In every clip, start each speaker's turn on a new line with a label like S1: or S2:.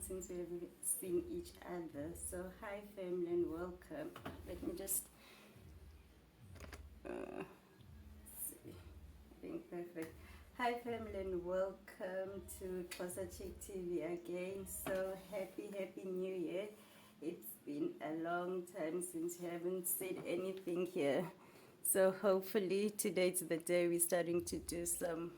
S1: Since we have seen each other. So hi family and welcome. Let me just see. I think perfect. Hi family and welcome to Xhosa Chick TV again. So happy new year. It's been a long time since we haven't said anything here. So hopefully today's the day we're starting to do some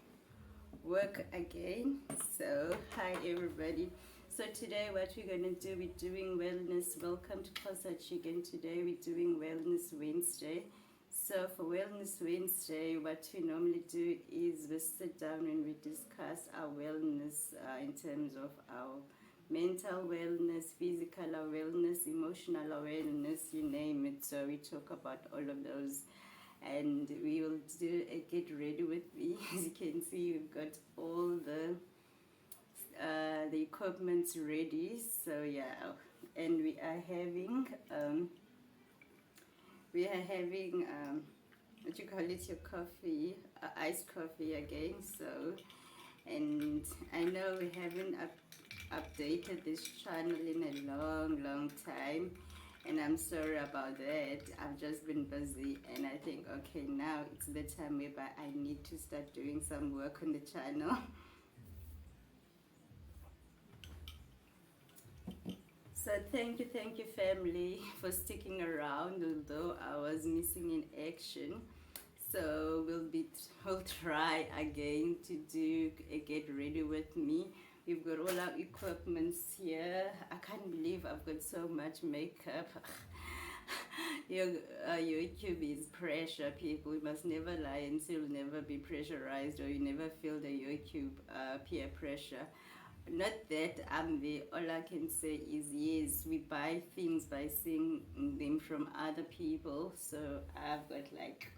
S1: work again. So hi everybody. So today what we're going to do, we're doing wellness. Welcome to Xhosa Chick, and today we're doing Wellness Wednesday. So for Wellness Wednesday, what we normally do is we sit down and we discuss our wellness in terms of our mental wellness, physical wellness, emotional wellness, you name it. So we talk about all of those, and we will do a get ready with me. As you can see, we've got all the equipment's ready. So yeah, and we are having what you call it, your coffee, iced coffee again. So, and I know we haven't updated this channel in a long time, and I'm sorry about that. I've just been busy, and I think, okay, now it's the time whereby I need to start doing some work on the channel. So thank you family for sticking around, although I was missing in action. So we'll try again to do a get ready with me. We've got all our equipments here. I can't believe I've got so much makeup. your, YouTube is pressure, people. You must never lie and you'll never be pressurized, or you never feel the YouTube peer pressure. Not that I'm there. All I can say is yes, we buy things by seeing them from other people. So I've got like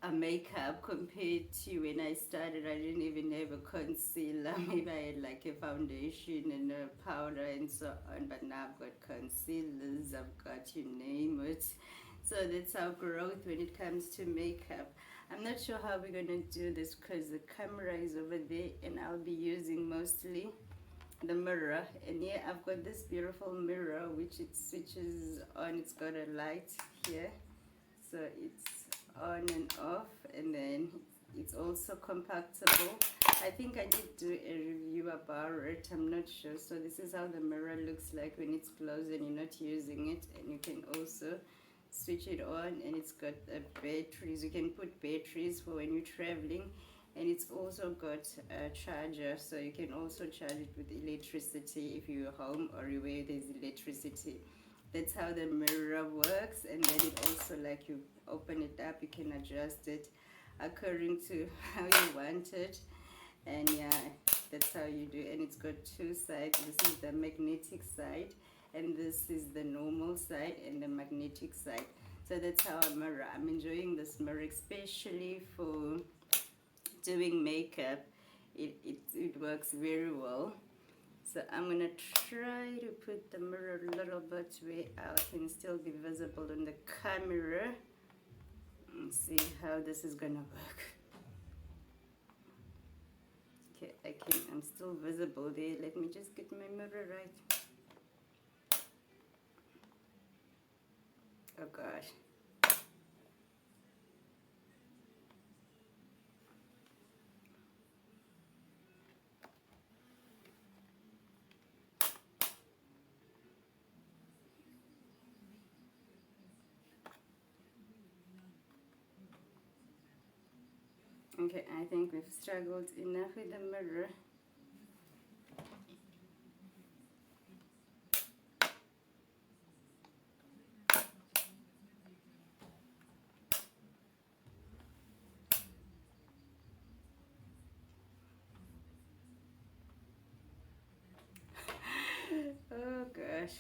S1: a makeup compared to when I started. I didn't even have a concealer. Maybe I had like a foundation and a powder and so on, but now I've got concealers, I've got you name it. So that's our growth when it comes to makeup. I'm not sure how we're gonna do this because the camera is over there and I'll be using mostly the mirror. And here I've got this beautiful mirror which it switches on. It's got a light here, so it's on and off, and then it's also compactable. I think I did do a review about it, I'm not sure. So this is how the mirror looks like when it's closed and you're not using it. And you can also switch it on, and it's got batteries. You can put batteries for when you're traveling, and it's also got a charger, so you can also charge it with electricity if you're home or where there's electricity. That's how the mirror works. And then it also, like, you open it up, you can adjust it according to how you want it. And yeah, that's how you do. And it's got two sides. This is the magnetic side, and this is the normal side and the magnetic side. So that's how a mirror. I'm enjoying this mirror, especially for doing makeup. It works very well. So I'm gonna try to put the mirror a little bit where I can still be visible on the camera, and see how this is gonna work. Okay, I'm still visible there. Let me just get my mirror right. Oh gosh. Okay, I think we've struggled enough with the mirror. Oh gosh.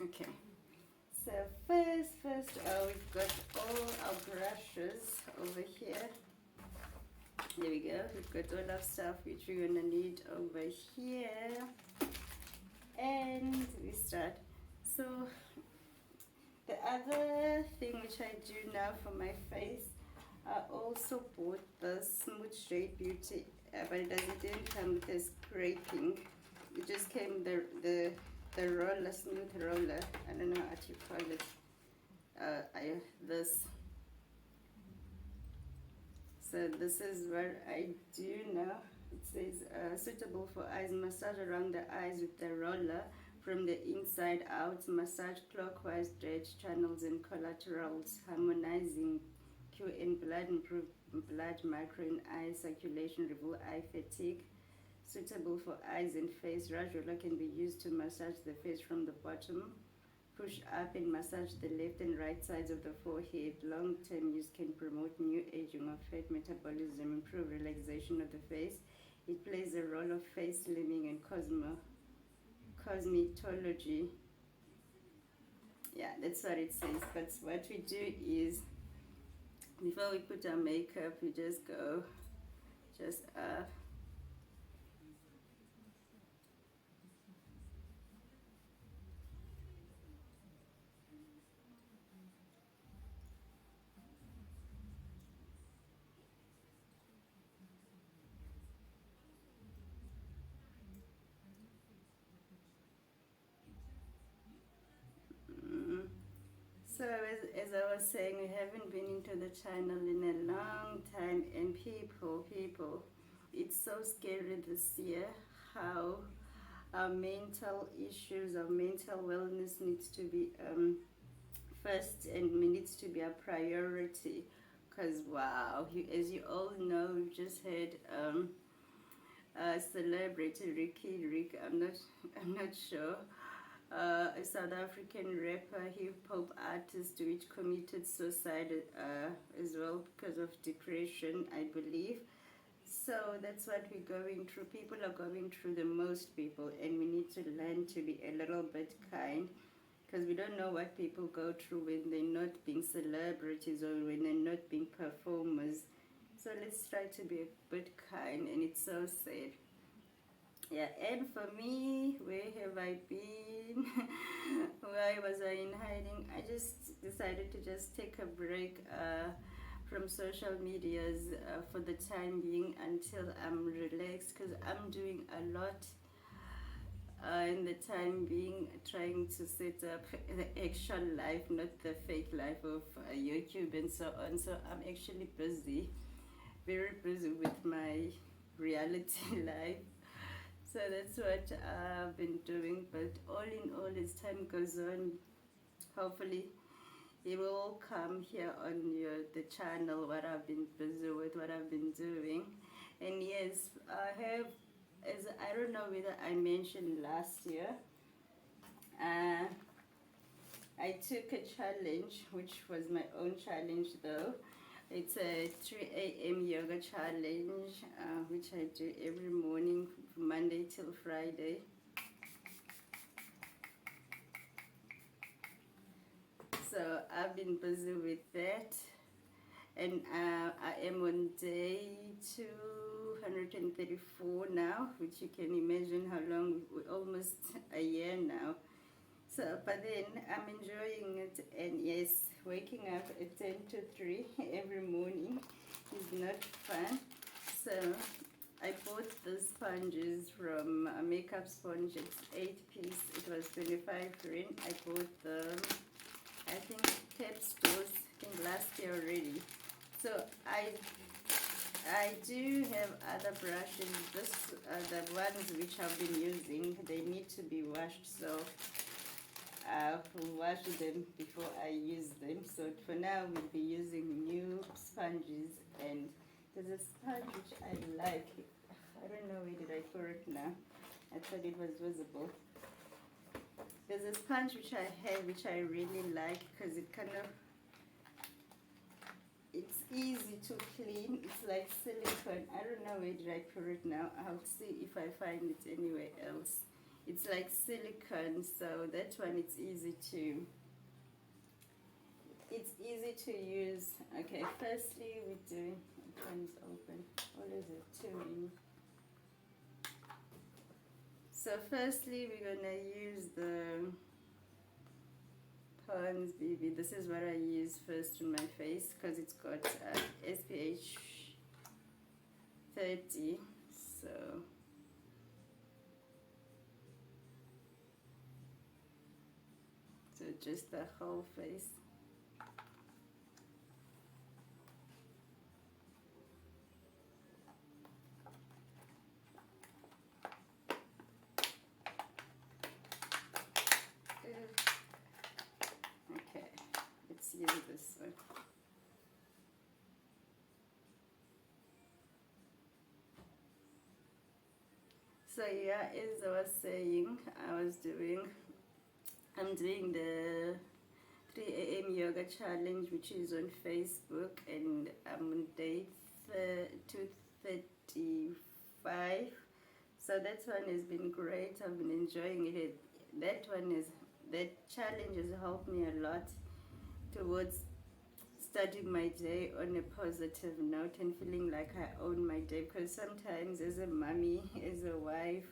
S1: Okay, so first we've got all our brushes over here. There we go. We've got all our stuff which we're gonna need over here, and we start. So the other thing which I do now for my face, I also bought the Smooth Shade Beauty, but it didn't come with a scraping. It just came the roller, smooth roller. I don't know what you call it. This. So this is what I do now. It says suitable for eyes. Massage around the eyes with the roller from the inside out. Massage clockwise, stretch channels and collaterals, harmonizing Q and blood, improve blood micro in eye circulation, remove eye fatigue. Suitable for eyes and face. Rush roller can be used to massage the face from the bottom. Push up and massage the left and right sides of the forehead. Long-term use can promote new aging of fat metabolism, improve relaxation of the face. It plays a role of face slimming and cosmetology. Yeah, that's what it says. But what we do is, before we put our makeup, we just go up was saying, we haven't been into the channel in a long time, and people, it's so scary this year how our mental issues, our mental wellness needs to be first and needs to be a priority. Because wow, as you all know, we've just had a celebrity, Rick. I'm not sure. A South African rapper, hip hop artist, which committed suicide as well because of depression, I believe. So that's what we're going through. People are going through the most, people, and we need to learn to be a little bit kind, because we don't know what people go through when they're not being celebrities or when they're not being performers. So let's try to be a bit kind, and it's so sad. Yeah, and for me, where have I been? Why was I in hiding? I just decided to just take a break from social medias for the time being until I'm relaxed, because I'm doing a lot in the time being, trying to set up the actual life, not the fake life of YouTube and so on. So I'm actually busy, very busy with my reality life. So that's what I've been doing. But all in all, as time goes on, hopefully it will all come here on the channel, what I've been busy with, what I've been doing. And yes, I have, as I don't know whether I mentioned last year, I took a challenge, which was my own challenge though. It's a 3 a.m. yoga challenge, which I do every morning, Monday till Friday. So I've been busy with that, and I am on day 234 now, which you can imagine how long, almost a year now. So, but then I'm enjoying it, and yes, waking up at 10 to 3 every morning is not fun. So I bought the sponges from a makeup sponge. It's 8-piece. It was 25 rand. I bought them, I think, Pep stores, I think last year already. So I do have other brushes. This the ones which I've been using, they need to be washed. So I'll wash them before I use them. So for now, we'll be using new sponges, and there's a sponge which I like. I don't know where did I put it now. I thought it was visible. There's a sponge which I have, which I really like, because it kind of, it's easy to clean. It's like silicone. I don't know where did I put it now. I'll see if I find it anywhere else. It's like silicone, so that one it's easy to use. Okay, firstly we're doing, which one is open? What is it? 2 in. So firstly we're gonna use the Pond's BB. This is what I use first on my face, because it's got SPH 30. So just the whole face. Okay, let's use this one. So yeah, as I was saying, I'm doing the 3 a.m. yoga challenge, which is on Facebook, and I'm on day 235. So that one has been great. I've been enjoying it. That challenge has helped me a lot towards starting my day on a positive note and feeling like I own my day, because sometimes as a mommy, as a wife,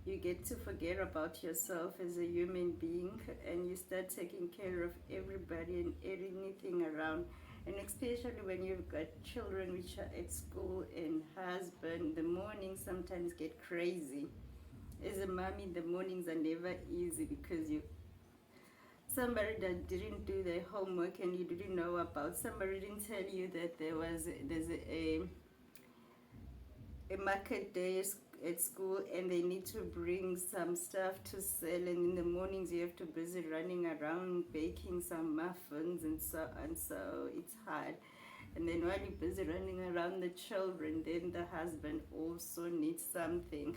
S1: you get to forget about yourself as a human being, and you start taking care of everybody and anything around. And especially when you've got children which are at school and husband, the mornings sometimes get crazy. As a mommy, the mornings are never easy, because somebody that didn't do their homework and you didn't know about, somebody didn't tell you that there's a market day at school and they need to bring some stuff to sell, and in the mornings you have to busy running around baking some muffins and so it's hard. And then while you're busy running around the children, then the husband also needs something.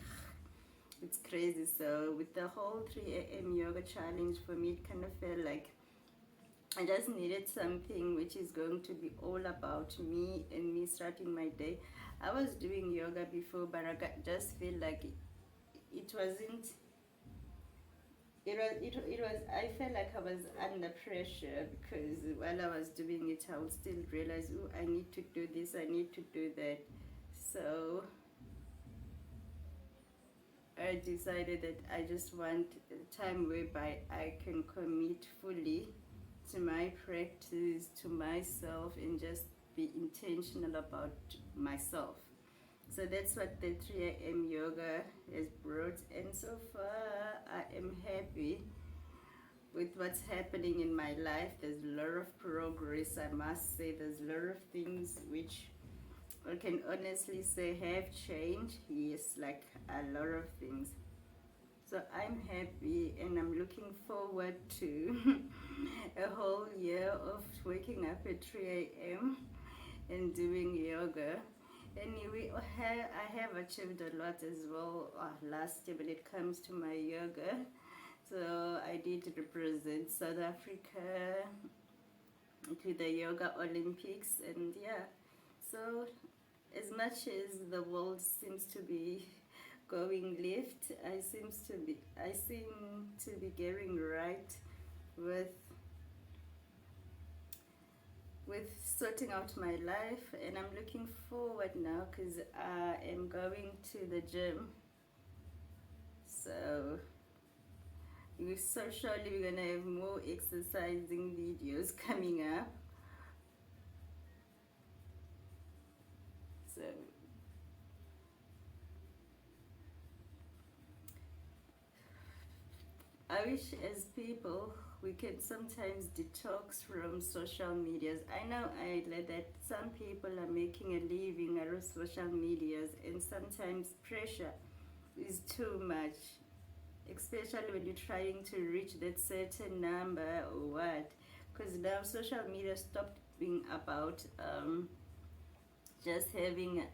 S1: It's crazy. So with the whole 3 a.m. yoga challenge, for me it kind of felt like I just needed something which is going to be all about me and me starting my day. I was doing yoga before, but just feel like it wasn't. I felt like I was under pressure, because while I was doing it, I would still realize, oh, I need to do this, I need to do that. So I decided that I just want a time whereby I can commit fully to my practice, to myself, and just be intentional about myself. So that's what the 3 a.m. yoga has brought, and so far I am happy with what's happening in my life. There's a lot of progress, I must say. There's a lot of things which I can honestly say have changed. Yes, like a lot of things. So I'm happy and I'm looking forward to a whole year of waking up at 3 a.m. and doing yoga. Anyway, I have achieved a lot as well last year when it comes to my yoga. So I did represent South Africa to the Yoga Olympics, and yeah, so as much as the world seems to be going left, I seem to be getting right with sorting out my life, and I'm looking forward now because I am going to the gym. So surely we're gonna have more exercising videos coming up. So I wish as people we can sometimes detox from social medias. I know that some people are making a living out of social medias, and sometimes pressure is too much, especially when you're trying to reach that certain number or what. Because now social media stopped being about just having a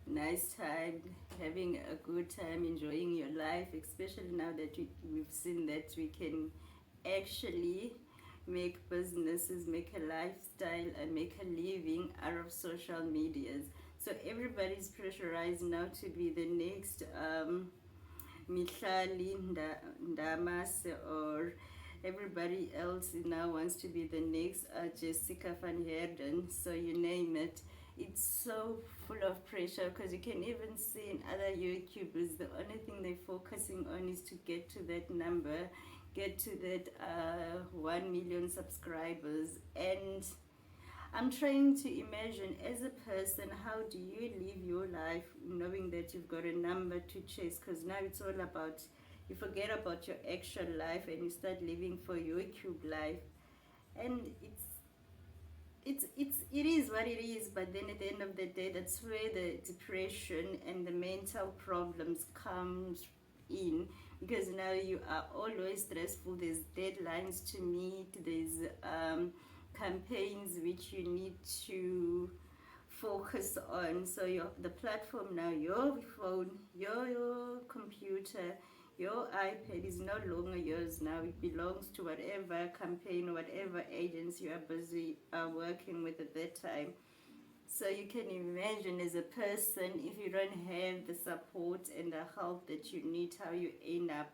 S1: nice time, having a good time, enjoying your life, especially now that we've seen that we can actually make businesses, make a lifestyle, and make a living out of social medias. So everybody's pressurized now to be the next Mihlali Ndamas, or everybody else now wants to be the next Jessica Van Herden, so you name it. It's so full of pressure, because you can even see in other YouTubers, the only thing they're focusing on is to get to that number, get to that 1 million subscribers. And I'm trying to imagine, as a person, how do you live your life knowing that you've got a number to chase? Because now it's all about, you forget about your actual life and you start living for YouTube life. And it is what it is, but then at the end of the day, that's where the depression and the mental problems comes in, because now you are always stressful. There's deadlines to meet, there's campaigns which you need to focus on. So the platform now, your phone, your computer, your iPad is no longer yours now. It belongs to whatever campaign or whatever agents you are busy working with at that time. So you can imagine, as a person, if you don't have the support and the help that you need, how you end up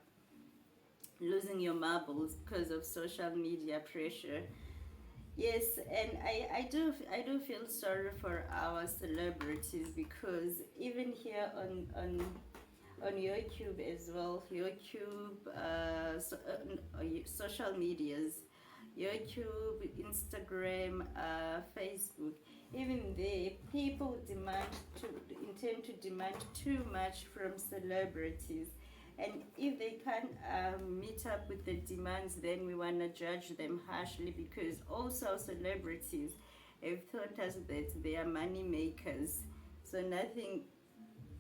S1: losing your marbles because of social media pressure. Yes, and I do feel sorry for our celebrities, because even here on YouTube as well, YouTube, social medias, YouTube, Instagram, Facebook, even there, people intend to demand too much from celebrities. And if they can't meet up with the demands, then we want to judge them harshly, because also celebrities have taught us that they are money makers. So nothing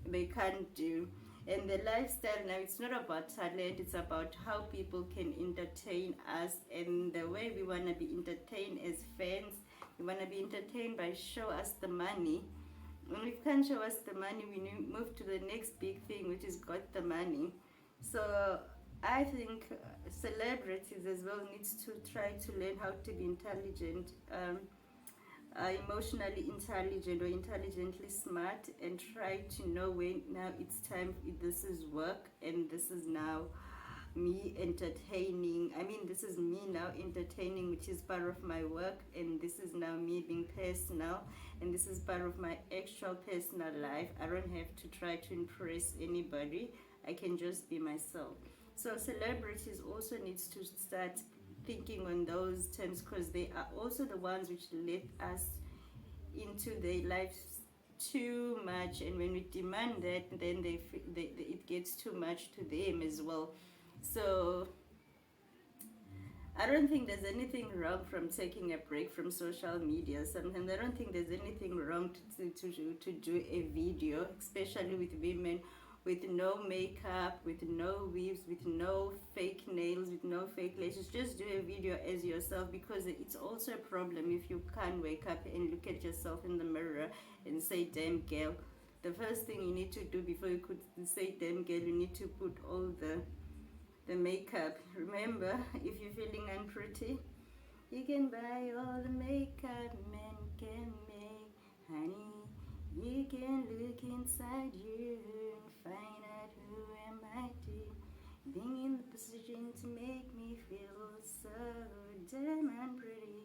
S1: they can't do. And the lifestyle now, it's not about talent, it's about how people can entertain us. And the way we want to be entertained as fans, we want to be entertained by show us the money. When we can't show us the money, we move to the next big thing, which is got the money. So I think celebrities as well needs to try to learn how to be intelligent, emotionally intelligent or intelligently smart, and try to know when now it's time, this is work and this is now me entertaining. I mean, this is me now entertaining, which is part of my work, and this is now me being personal, and this is part of my actual personal life. I don't have to try to impress anybody. I can just be myself. So celebrities also needs to start thinking on those terms, because they are also the ones which let us into their lives too much, and when we demand that, then it gets too much to them as well. So I don't think there's anything wrong from taking a break from social media. Sometimes I don't think there's anything wrong to do a video, especially with women, with no makeup, with no weaves, with no fake nails, with no fake lashes. Just do a video as yourself, because it's also a problem if you can't wake up and look at yourself in the mirror and say, damn girl. The first thing you need to do before you could say damn girl, you need to put all the makeup. Remember, if you're feeling unpretty, you can buy all the makeup men can make, honey. You can look inside you and find out who am I to, being in the position to make me feel so damn unpretty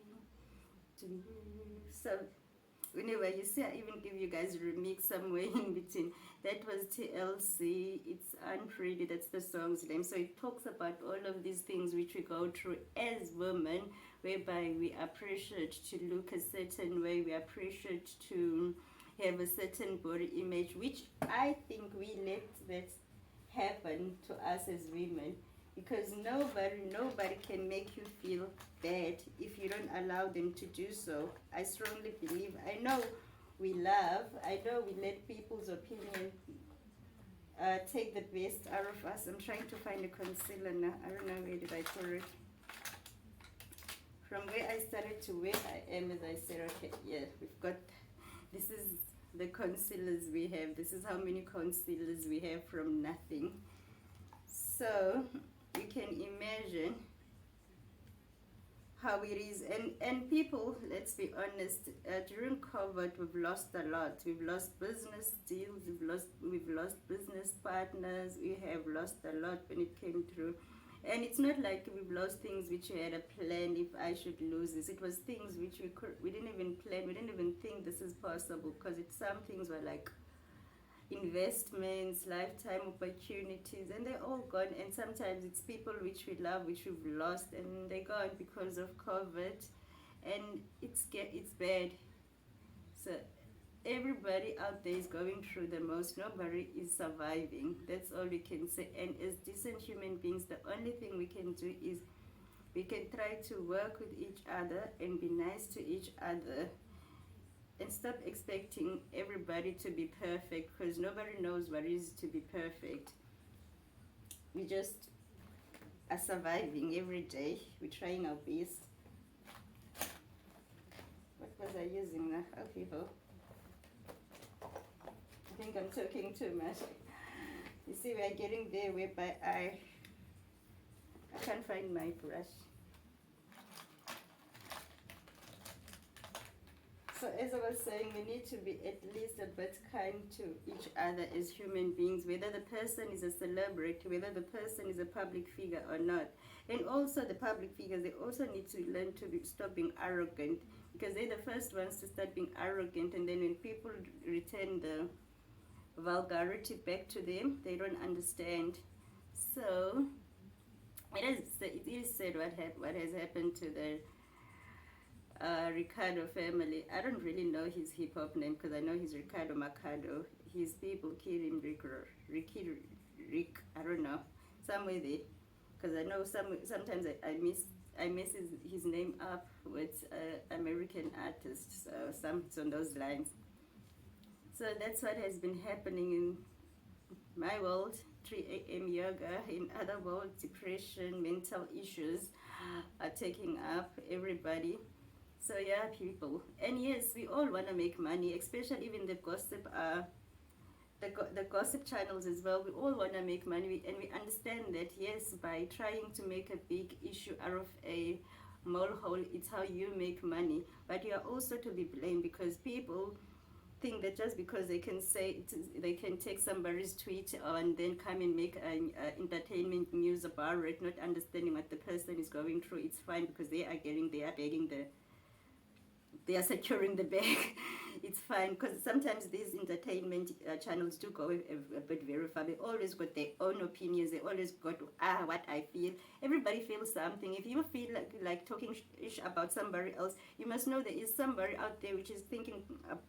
S1: to you. So whenever you see, I even give you guys a remix somewhere in between. That was TLC, it's Unpretty, that's the song's name. So it talks about all of these things which we go through as women, whereby we are pressured to look a certain way, we are pressured to have a certain body image, which I think we let that happen to us as women, because nobody can make you feel bad if you don't allow them to do so. I strongly believe, I know we love, I know we let people's opinion take the best out of us. I'm trying to find a concealer now. I don't know, where did I put it? From where I started to where I am, as I said, okay, yeah, we've got, this is the concealers we have. This is how many concealers we have from nothing. So you can imagine how it is. And people, let's be honest, during COVID we've lost a lot. We've lost business deals, we've lost business partners, we have lost a lot when it came through. And it's not like we've lost things which we had a plan, if I should lose this. It was things which we didn't even plan, we didn't even think this is possible, because some things were like investments, lifetime opportunities, and they're all gone. And sometimes it's people which we love, which we've lost, and they're gone because of COVID, and it's bad. So everybody out there is going through the most. Nobody is surviving. That's all we can say. And as decent human beings, the only thing we can do is we can try to work with each other and be nice to each other, and stop expecting everybody to be perfect, because nobody knows what it is to be perfect. We just are surviving every day. We're trying our best. What was I using now? Oh, people. I think I'm talking too much. You see, we are getting there whereby I can't find my brush. So as I was saying, we need to be at least a bit kind to each other as human beings, whether the person is a celebrity, whether the person is a public figure or not. And also the public figures, they also need to learn to stop being arrogant, because they're the first ones to start being arrogant, and then when people return the vulgarity back to them, they don't understand. So it is sad what has happened to the Ricardo family. I don't really know his hip-hop name, because I know he's Ricardo Mercado. His people killed him, Rick, I don't know, somewhere there, because I know sometimes I mess his name up with American artists, so something on those lines. So that's what has been happening in my world. 3 a.m. yoga. In other worlds, depression, mental issues are taking up everybody. So yeah, people, and yes, we all want to make money, especially even the gossip, the gossip channels as well. We all want to make money, and we understand that yes, by trying to make a big issue out of a molehill, it's how you make money. But you are also to be blamed, because people think that just because they can say they can take somebody's tweet and then come and make an entertainment news about it, not understanding what the person is going through, it's fine because they are begging they are securing the bag. It's fine, because sometimes these entertainment channels do go a bit very far. They always got their own opinions. They always got what I feel. Everybody feels something. If you feel like talking ish about somebody else, you must know there is somebody out there which is thinking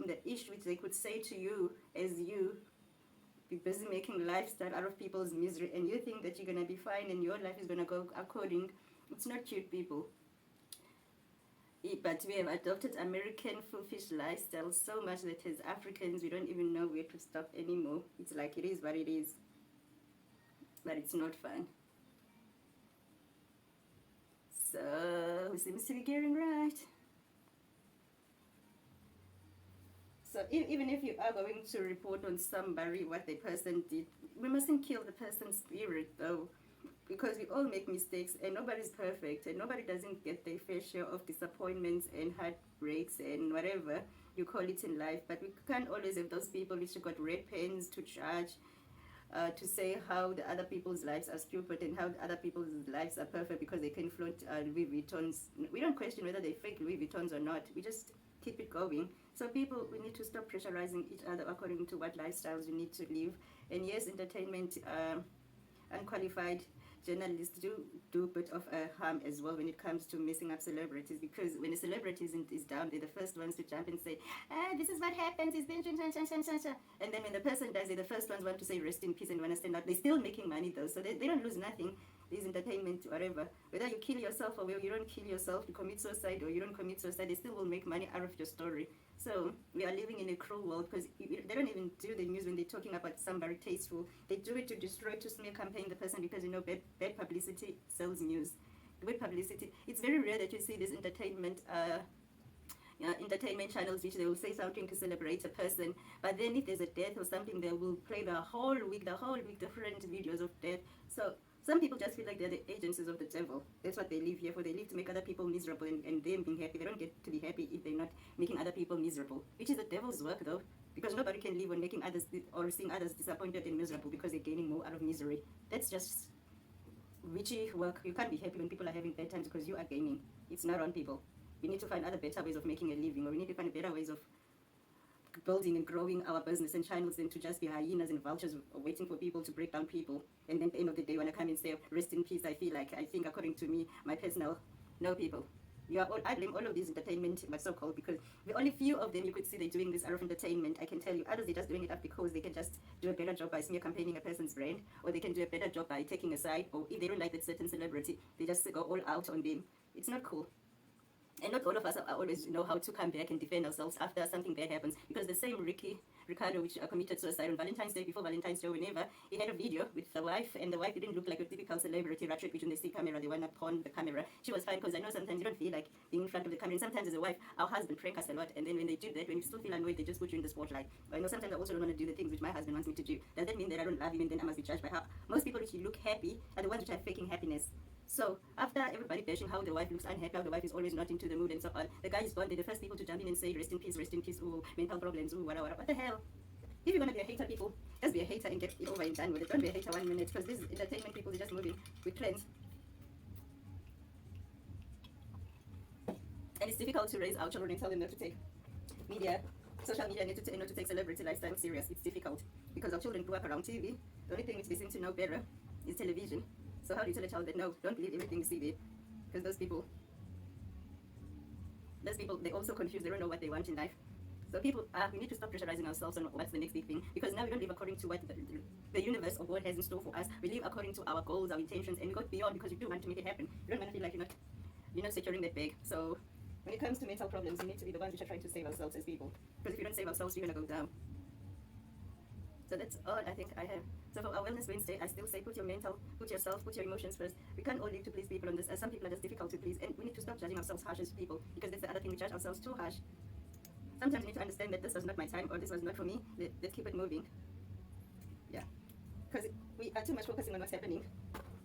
S1: the ish which they could say to you, as you be busy making lifestyle out of people's misery, and you think that you're gonna be fine and your life is gonna go according. It's not cute, people. But we have adopted American foolish lifestyle so much that as Africans we don't even know where to stop anymore. It's like it is what it is, but it's not fun. So who seems to be getting right? So even if you are going to report on somebody what the person did, we mustn't kill the person's spirit though, because we all make mistakes and nobody's perfect and nobody doesn't get their fair share of disappointments and heartbreaks and whatever you call it in life. But we can't always have those people which got red pens to charge, to say how the other people's lives are stupid and how the other people's lives are perfect because they can flaunt Louis Vuittons. We don't question whether they fake Louis Vuittons or not. We just keep it going. So people, we need to stop pressurizing each other according to what lifestyles we need to live. And yes, entertainment, unqualified journalists do a bit of harm as well when it comes to messing up celebrities, because when a celebrity is down, they're the first ones to jump and say, this is what happens, it's been and then when the person dies, they're the first ones want to say rest in peace and want to stand up. They're still making money though, so they don't lose nothing. These entertainment, whatever, whether you kill yourself or you don't kill yourself, you commit suicide or you don't commit suicide, they still will make money out of your story. So we are living in a cruel world, because they don't even do the news when they're talking about somebody tasteful. They do it to destroy, to smear campaign the person, because bad publicity sells news. Good publicity. It's very rare that you see these entertainment channels which they will say something to celebrate a person, but then if there's a death or something, they will play the whole week different videos of death. So some people just feel like they're the agencies of the devil. That's what they live here for. They live to make other people miserable and them being happy. They don't get to be happy if they're not making other people miserable, which is the devil's work though, because nobody can live on making others or seeing others disappointed and miserable because they're gaining more out of misery. That's just witchy work. You can't be happy when people are having bad times because you are gaining. It's not on people. We need to find other better ways of making a living, or we need to find better ways of building and growing our business and channels than to just be hyenas and vultures waiting for people to break down people. And then at the end of the day, when I come and say rest in peace, I think according to me, my personal, no, people. I blame all of these entertainment, but so-called, because the only few of them you could see they're doing this out of entertainment. I can tell you, others they're just doing it up because they can just do a better job by smear campaigning a person's brand, or they can do a better job by taking a side, or if they don't like that certain celebrity, they just go all out on them. It's not cool. And not all of us always know how to come back and defend ourselves after something bad happens, because the same Ricardo, which committed suicide on Valentine's Day, before Valentine's Day, whenever, he had a video with the wife, and the wife didn't look like a typical celebrity, ratchet, which when they see camera, they want to pawn the camera. She was fine, because I know sometimes you don't feel like being in front of the camera, and sometimes as a wife, our husband prank us a lot, and then when they do that, when you still feel annoyed, they just put you in the spotlight. I know sometimes I also don't want to do the things which my husband wants me to do. Does that mean that I don't love him and then I must be judged by how? Most people which look happy are the ones which are faking happiness. So after everybody bashing how the wife looks unhappy, how the wife is always not into the mood and so on, the guy is gone. They're the first people to jump in and say rest in peace, ooh, mental problems, ooh, whatever. What the hell? If you're gonna be a hater, people, just be a hater and get it over and done with it. Don't be a hater 1 minute, because these entertainment people, they just moving with trends. And it's difficult to raise our children and tell them not to take media, social media, and not to take celebrity lifestyle serious. It's difficult because our children grew up around TV. The only thing which they seem to know better is television. So how do you tell a child that no, don't believe everything you see there? Because those people, they also confused. They don't know what they want in life. So people, we need to stop pressurizing ourselves on what's the next big thing, because now we don't live according to what the universe or God has in store for us. We live according to our goals, our intentions, and we go beyond because you do want to make it happen. You don't want to feel like you're not securing that bag. So when it comes to mental problems, we need to be the ones which are trying to save ourselves as people. Because if you don't save ourselves, we're gonna go down. So that's all I think I have. So for our Wellness Wednesday, I still say put yourself, put your emotions first. We can't all live to please people on this, as some people are just difficult to please, and we need to stop judging ourselves harsh as people, because that's the other thing, we judge ourselves too harsh. Sometimes we need to understand that this was not my time, or this was not for me. Let's keep it moving. Yeah, because we are too much focusing on what's happening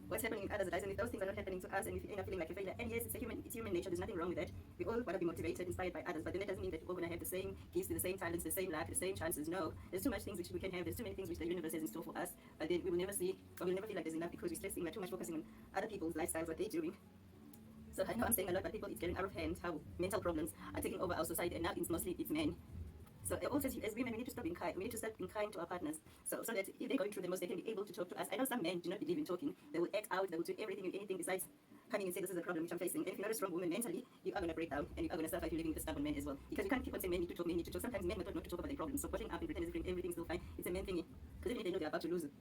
S1: in others' lives, and if those things are not happening to us, and we end up feeling like a failure, and yes, it's human nature, there's nothing wrong with that. We all want to be motivated, inspired by others, but then that doesn't mean that we're all going to have the same gifts, the same talents, the same life, the same chances. No, there's too much things which we can have, there's too many things which the universe has in store for us, but then we will never see, or we'll never feel like there's enough, because we're stressing, we're too much focusing on other people's lifestyles, what they're doing. So I know I'm saying a lot, but people, it's getting out of hand how mental problems are taking over our society, and now it's mostly men. So also, as women, we need to stop being kind. We need to start being kind to our partners, so that if they're going through the most, they can be able to talk to us. I know some men do not believe in talking. They will act out. They will do everything and anything besides coming and say, this is a problem which I'm facing. And if you're not a strong woman mentally, you are going to break down, and you are going to suffer if you're living with a stubborn man as well. Because you can't keep on saying men need to talk, men need to talk. Sometimes men don't know to talk about their problems. So pushing up and pretend as if everything's still fine, it's a man thingy. Because even if they know they're about to lose it,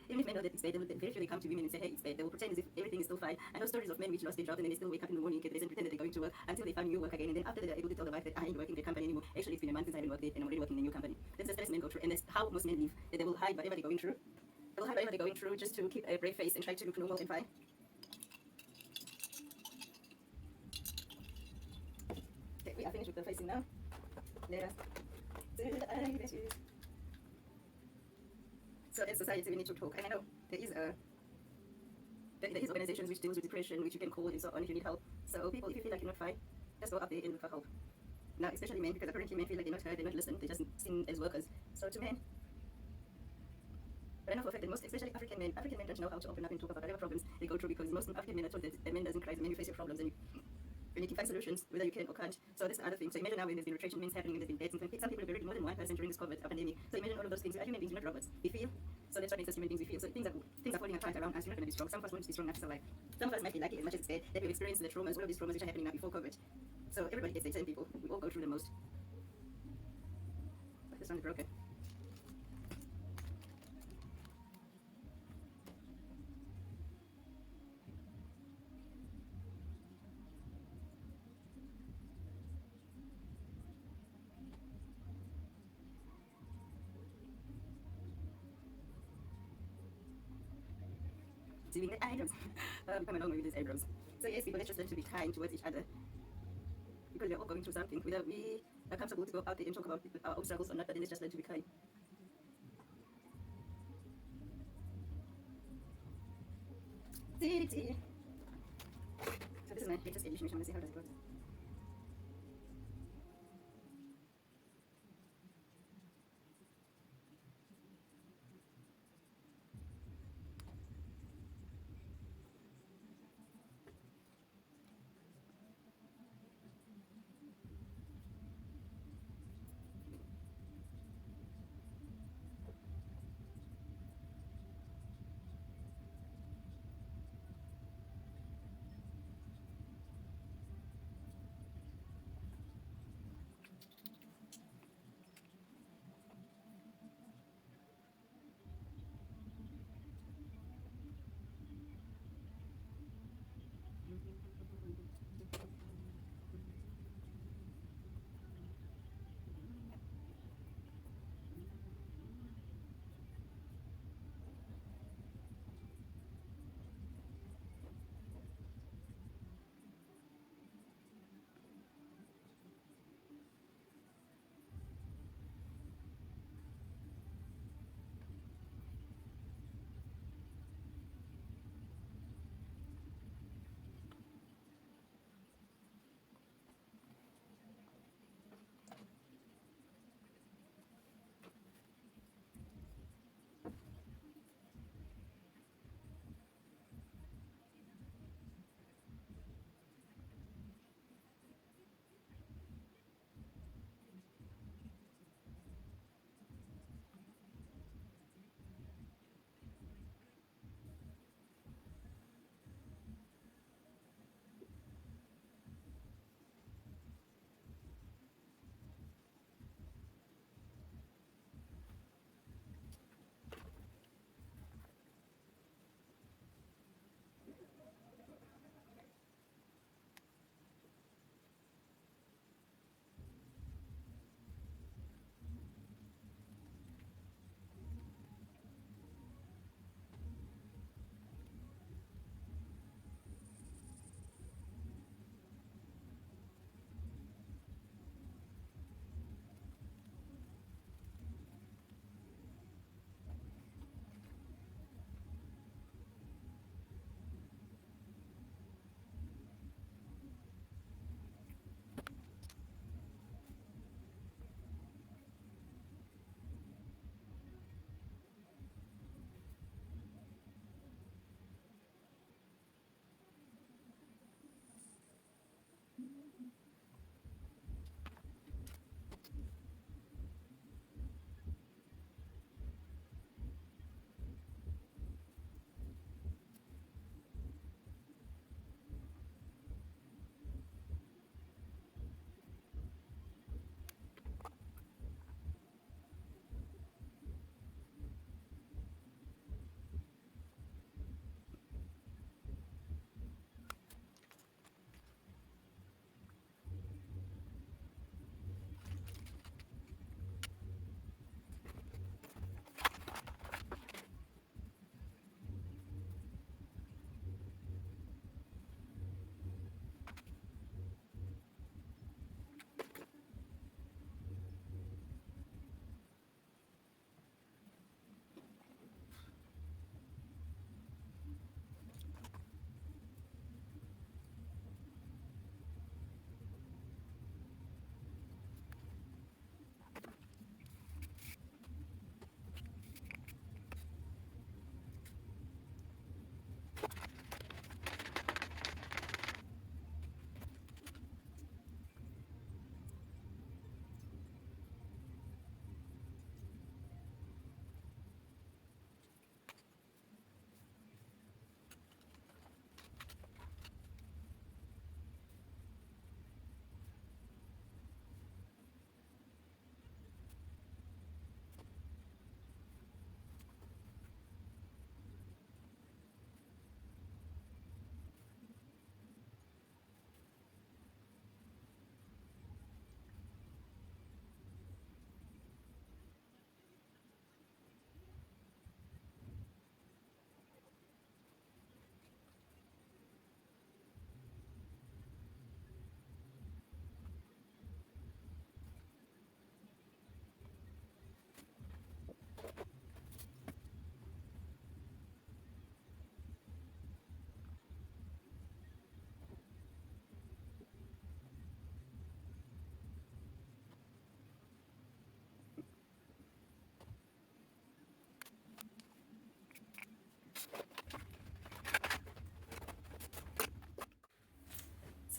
S1: even if men know that it's bad, very few they come to women and say, hey, it's bad. They will pretend as if everything is still fine. I know stories of men which lost their job and then they still wake up in the morning, get dressed and pretend that they're going to work until they find new work again. And then after that, they're able to tell the wife that I ain't working in the company anymore. Actually, it's been a month since I haven't worked there and I'm already working in a new company. That's the stress men go through, and that's how most men live. That they will hide whatever they're going through. They will hide whatever they're going through just to keep a brave face and try to look normal and fine. Okay, we are finished with the facing now. Let us do the eyelashes. So as society, we need to talk. And I know there is organizations which deals with depression, which you can call and so on if you need help. So people, if you feel like you're not fine, just go up there and look for help. Now, especially men, because apparently men feel like they're not heard, they're not listened, they're just seen as workers. So to men, but I know for a fact that most, especially African men don't know how to open up and talk about whatever problems they go through, because most African men are told that a man doesn't cry, the man you face your problems, and you need to find solutions, whether you can or can't. So this is another thing. So imagine now when there's been retrenchments happening, there's been deaths, and some people have buried more than one person during this COVID pandemic. So imagine all of those things. We are human beings, we're not robots. We feel. So that's what makes us human beings. We feel. So things are falling apart around us. We're not going to be strong. Some of us won't be strong enough to survive. Some of us might be lucky, as much as it's bad, that we've experienced the traumas, all of these traumas which are happening now before COVID. So everybody gets it, 10 people. We all go through the most. But this one's broken. Doing the eyebrows. Come along with these eyebrows. So yes, people, let's just learn to be kind towards each other, because we're all going through something. Whether we are comfortable to go out there and talk about our own struggles or not, but then let's just learn to be kind. So this is my latest edition, which I'm going to see how does it go.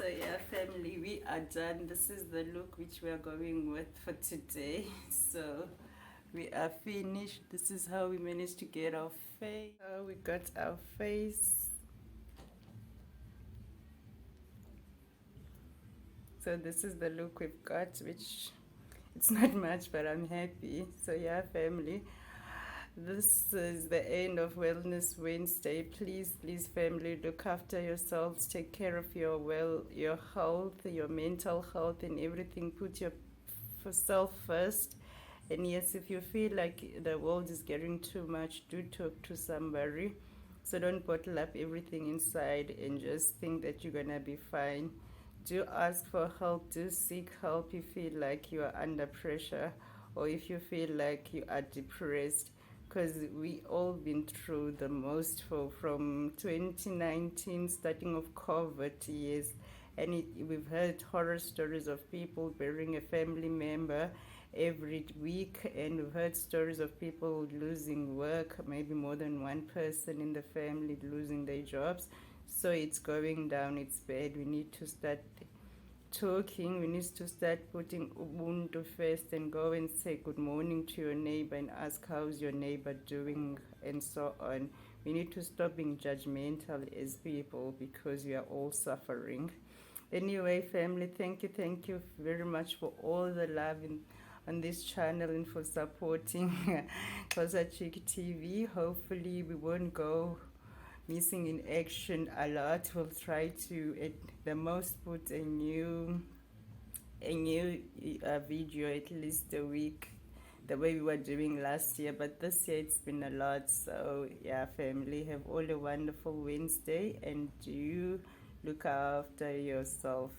S1: yeah, family, we are done. This is the look which we are going with for today. So we are finished. This is how we managed to get our face. How we got our face. So this is the look we've got, which it's not much, but I'm happy. So yeah, family, this is the end of Wellness Wednesday. Please, family, look after yourselves. Take care of your health, your mental health, and everything. Put yourself first. And yes, if you feel like the world is getting too much, do talk to somebody. So don't bottle up everything inside and just think that you're gonna be fine. Do ask for help. Do seek help. You feel like you are under pressure, or if you feel like you are depressed, because we all been through the most from 2019, starting of COVID years, and we've heard horror stories of people burying a family member every week, and we've heard stories of people losing work, maybe more than one person in the family losing their jobs. So it's going down, it's bad. We need to start talking, we need to start putting Ubuntu first and go and say good morning to your neighbor and ask how's your neighbor doing and so on. We need to stop being judgmental as people because we are all suffering. Anyway, family, thank you very much for all the love on this channel and for supporting Chick TV. Hopefully we won't go missing in action a lot. We'll try to at the most put a new video at least a week, the way we were doing last year, but this year it's been a lot. So yeah, family, have all a wonderful Wednesday and do look after yourself.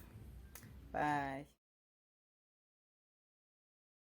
S1: Bye.